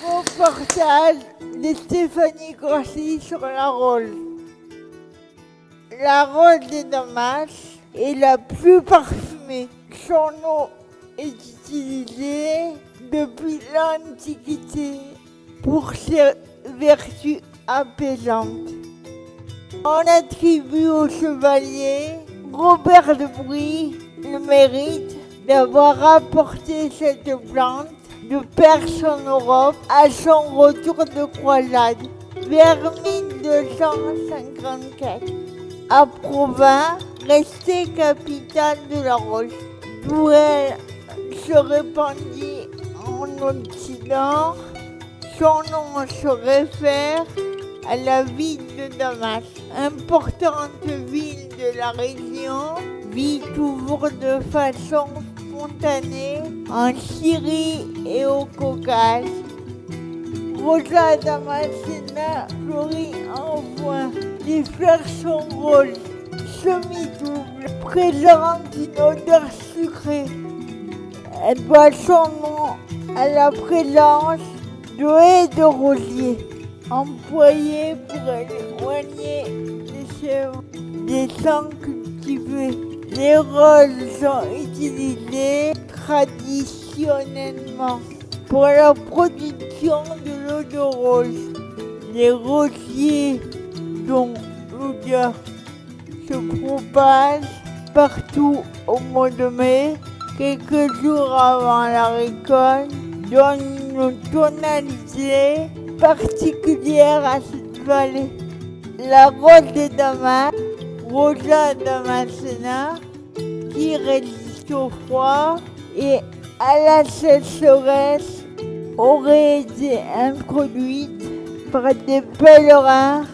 Reportage de Stéphanie Grossi sur la rose. La rose des Damas est la plus parfumée. Son eau est utilisée depuis l'Antiquité pour ses vertus apaisantes. On attribue au chevalier Robert de Brie le mérite d'avoir apporté cette plante de Perse en Europe à son retour de croisade vers 1254 à Provins, restée capitale de la rose, d'où elle se répandit en Occident. Son nom se réfère à la ville de Damas, importante ville de la région, vit toujours de façon spontanée en Syrie et au Caucase. Rosa damascena fleurit en juin. Les fleurs sont roses, semi-doubles, présentent une odeur sucrée. Elle doit son nom à la présence de haies de rosiers employées pour éloigner les chèvres des champs cultivés. Les roses sont utilisées traditionnellement pour la production de l'eau de rose. Les rosiers dont l'odeur se propage partout au mois de mai, quelques jours avant la récolte, donnent une tonalité particulière à cette vallée. La rose de Damas, Rosa damascena, qui résiste au froid et à la sécheresse, aurait été introduite par des pèlerins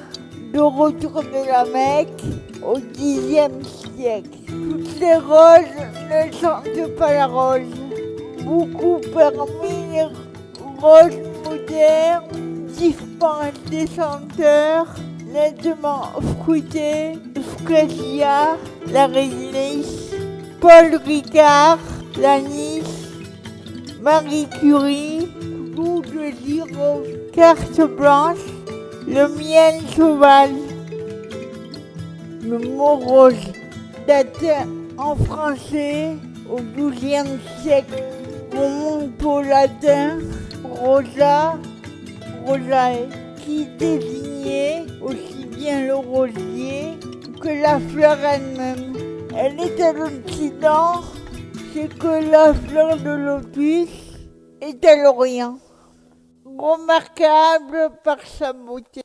de retour de la Mecque au Xe siècle. Toutes les roses ne sentent pas la rose. Beaucoup parmi les roses modernes dispensent des senteurs nettement fruitées. Fresia, la réglisse, Paul Ricard, l'anis, Marie Curie, clou de girofle, carte blanche, le miel sauvage. Le mot rose date en français au XIIe siècle, remonte au latin rosa, rosae, qui désignait aussi bien le rosier que la fleur elle-même. Elle est à l'Occident, c'est que la fleur de lotus est à l'Orient. Remarquable par sa beauté,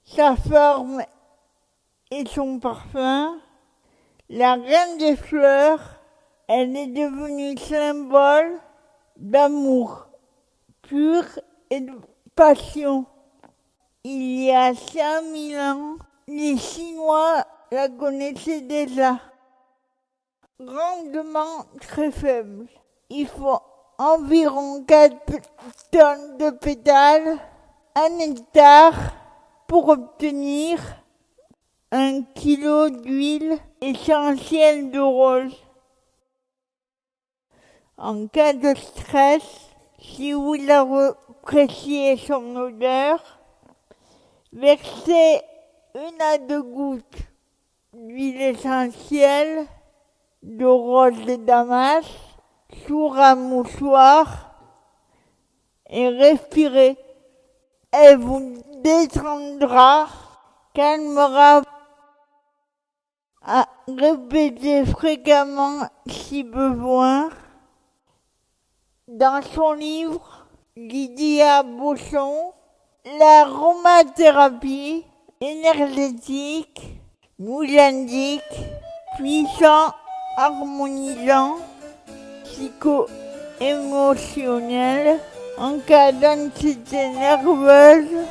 sa forme et son parfum, la reine des fleurs, elle est devenue symbole d'amour pur et de passion. Il y a 5000 ans, les Chinois la connaissaient déjà. Rendement très faible. Il faut environ 4 tonnes de pétales, 1 hectare pour obtenir 1 kilo d'huile essentielle de rose. En cas de stress, si vous appréciez son odeur, versez 1 à 2 gouttes d'huile essentielle de rose de Damas sur un mouchoir et respirez. Elle vous détendra, calmera. À répéter fréquemment si besoin. Dans son livre, Lydia Bosson, l'aromathérapie énergétique nous indique puissant, harmonisant, psycho-émotionnel en cas d'anxiété nerveuse,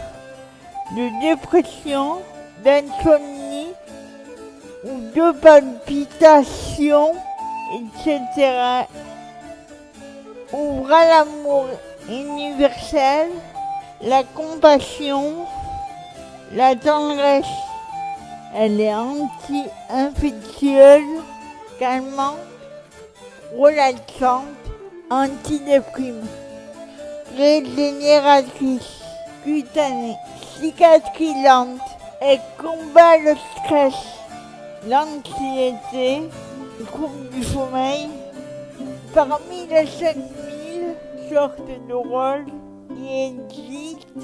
de dépression, d'insomnie ou de palpitations, etc. Ouvre à l'amour universel, la compassion La tendresse, elle est anti-infectieuse, calmante, relaxante, antidéprime, régénératrice, cutanée, cicatrisante. Elle combat le stress, l'anxiété, le trouble du sommeil. Parmi les 5000 sortes de roses qui existent,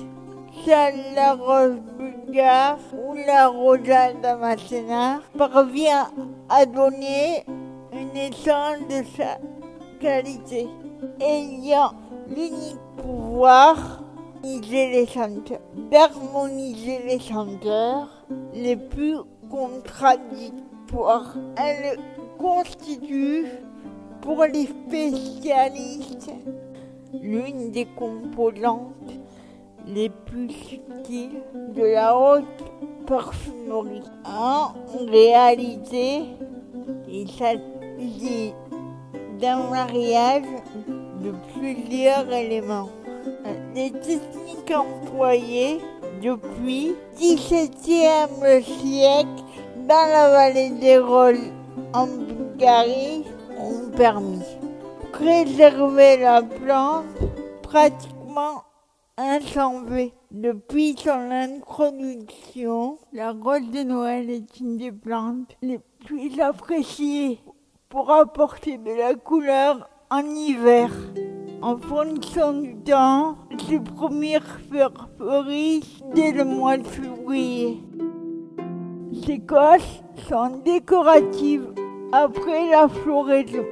seule la rose bulgare ou la rosa damascena parvient à donner une essence de sa qualité, ayant l'unique pouvoir d'harmoniser les senteurs les plus contradictoires. Elle constitue, pour les spécialistes, l'une des composantes les plus subtiles de la haute parfumerie. En réalité, il s'agit d'un mariage de plusieurs éléments. Les techniques employées depuis le XVIIe siècle dans la vallée des Roses en Bulgarie ont permis de préserver la plante pratiquement inchangée. Depuis son introduction, la rose de Noël est une des plantes les plus appréciées pour apporter de la couleur en hiver. En fonction du temps, ses premières fleurs fleurissent dès le mois de février. Ces cosses sont décoratives après la floraison.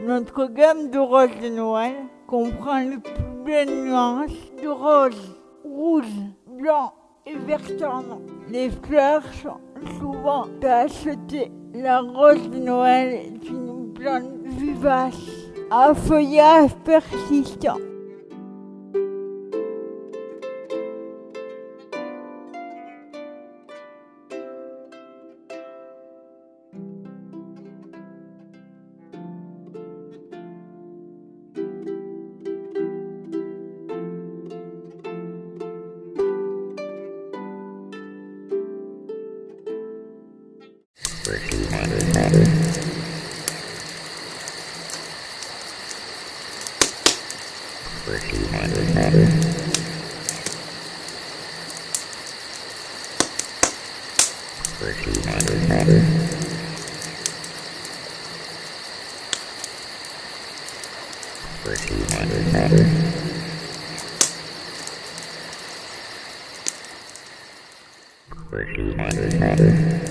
Notre gamme de roses de Noël comprend les plus belles nuances de rose, rouge, blanc et vert tendre. Les fleurs sont souvent tachetées. La rose de Noël est une plante vivace à feuillage persistant. Matter.